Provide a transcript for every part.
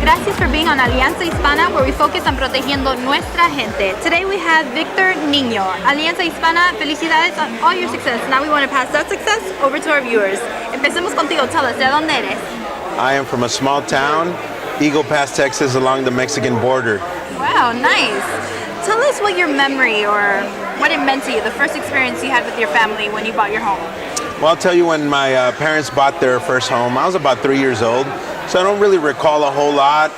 Gracias for being on Alianza Hispana, where we focus on protegiendo nuestra gente. Today we have Victor Niño. Alianza Hispana, felicidades on all your success. Now we want to pass that success over to our viewers. Empecemos contigo. Tell us, ¿de dónde eres? I am from a small town, Eagle Pass, Texas, along the Mexican border. Wow, nice. Tell us what your memory or what it meant to you, the first experience you had with your family when you bought your home. Well, I'll tell you, when my parents bought their first home, I was about 3 years old, so I don't really recall a whole lot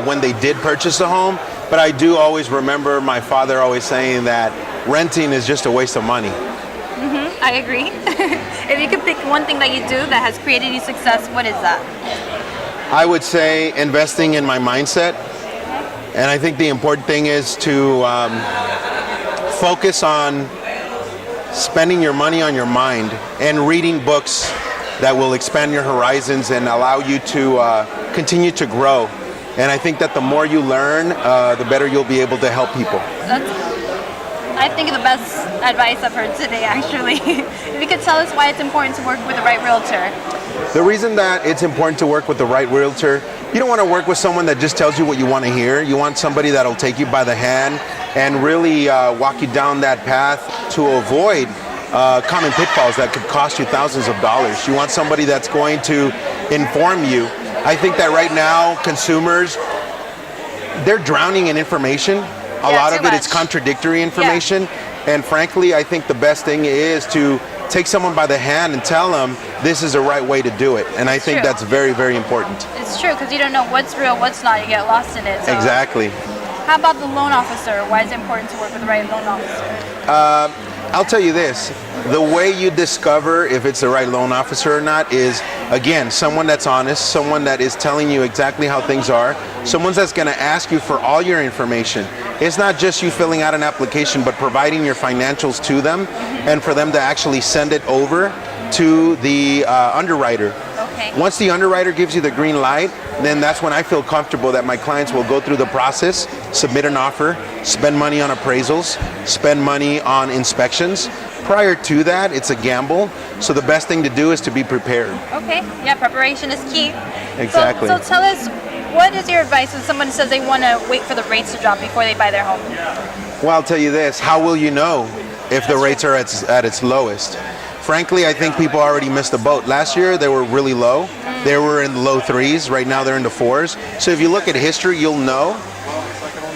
when they did purchase the home, but I do always remember my father always saying that renting is just a waste of money. I agree. If you could pick one thing that you do that has created you success, what is that? I would say investing in my mindset, and I think the important thing is to focus on spending your money on your mind and reading books that will expand your horizons and allow you to continue to grow. And I think that the more you learn, the better you'll be able to help people. That's, I think, the best advice I've heard today, actually. If you could tell us why it's important to work with the right realtor. The reason that it's important to work with the right realtor, you don't want to work with someone that just tells you what you want to hear. You want somebody that'll take you by the hand and really walk you down that path to avoid common pitfalls that could cost you thousands of dollars. You want somebody that's going to inform you. I think that right now consumers, they're drowning in information. A lot of it is contradictory information. And frankly, I think the best thing is to take someone by the hand and tell them this is the right way to do it. And I think that's very, very important. It's true, because you don't know what's real, what's not. You get lost in it. So. Exactly. How about the loan officer? Why is it important to work with the right loan officer? I'll tell you this, the way you discover if it's the right loan officer or not is, again, someone that's honest, someone that is telling you exactly how things are, someone that's going to ask you for all your information. It's not just you filling out an application, but providing your financials to them and for them to actually send it over to the underwriter. Okay. Once the underwriter gives you the green light, then that's when I feel comfortable that my clients will go through the process, submit an offer, spend money on appraisals, spend money on inspections. Prior to that, it's a gamble. So the best thing to do is to be prepared. Okay, yeah, preparation is key. Exactly. So tell us, what is your advice when someone says they want to wait for the rates to drop before they buy their home? Well, I'll tell you this, how will you know if the rates are at its lowest? Frankly, I think people already missed the boat. Last year, they were really low. They were in the low 3s. Right now, they're in the 4s. So if you look at history, you'll know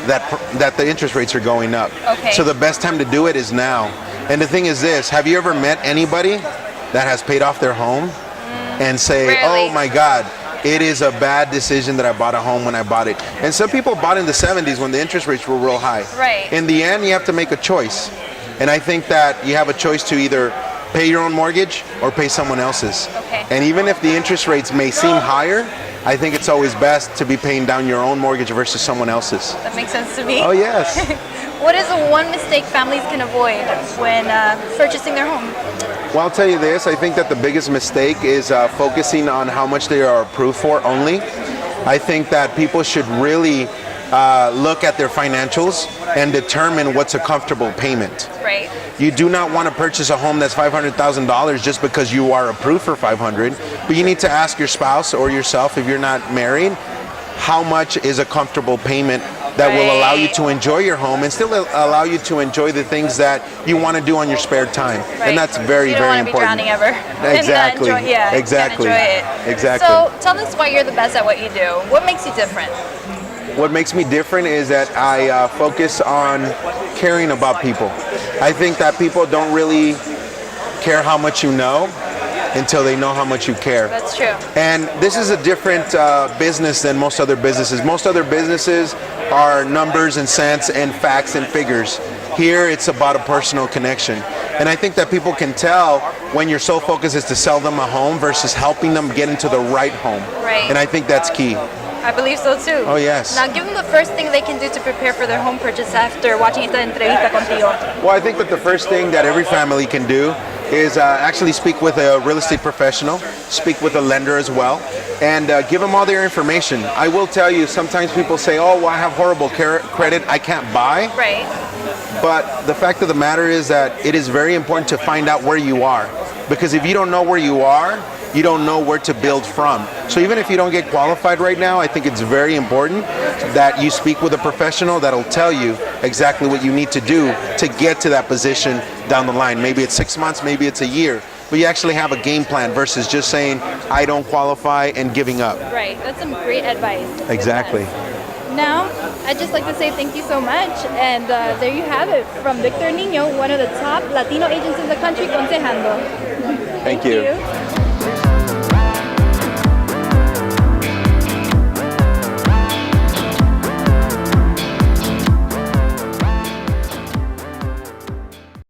that the interest rates are going up. Okay. So the best time to do it is now. And the thing is this, have you ever met anybody that has paid off their home and say, Rarely. oh my God, it is a bad decision that I bought a home when I bought it. And some people bought in the 70s when the interest rates were real high. Right. In the end, you have to make a choice. And I think that you have a choice to either pay your own mortgage or pay someone else's. Okay. And even if the interest rates may seem higher, I think it's always best to be paying down your own mortgage versus someone else's. That makes sense to me. Oh yes. What is the one mistake families can avoid when purchasing their home? Well, I'll tell you this, I think that the biggest mistake is focusing on how much they are approved for only. I think that people should really look at their financials and determine what's a comfortable payment. Right. You do not want to purchase a home that's $500,000 just because you are approved for $500,000, but you need to ask your spouse or yourself, if you're not married, how much is a comfortable payment that will allow you to enjoy your home and still allow you to enjoy the things that you want to do on your spare time. Right. And that's very, very important. You don't want to be drowning ever. Exactly. Exactly. Enjoy it. Exactly. So tell us why you're the best at what you do. What makes you different? What makes me different is that I focus on caring about people. I think that people don't really care how much you know until they know how much you care. That's true. And this is a different business than most other businesses. Most other businesses are numbers and cents and facts and figures. Here it's about a personal connection. And I think that people can tell when your sole focus is to sell them a home versus helping them get into the right home. Right. And I think that's key. I believe so too. Oh yes. Now give them the first thing they can do to prepare for their home purchase after watching esta entrevista contigo. Well, I think that the first thing that every family can do is actually speak with a real estate professional, speak with a lender as well, and give them all their information. I will tell you, sometimes people say, oh, well, I have horrible credit, I can't buy. Right. But the fact of the matter is that it is very important to find out where you are. Because if you don't know where you are, you don't know where to build from. So even if you don't get qualified right now, I think it's very important that you speak with a professional that'll tell you exactly what you need to do to get to that position down the line. Maybe it's 6 months, maybe it's a year, but you actually have a game plan versus just saying, I don't qualify and giving up. Right, that's some great advice. Exactly. Now, I'd just like to say thank you so much, and there you have it from Victor Niño, one of the top Latino agents in the country, consejando. Thank you.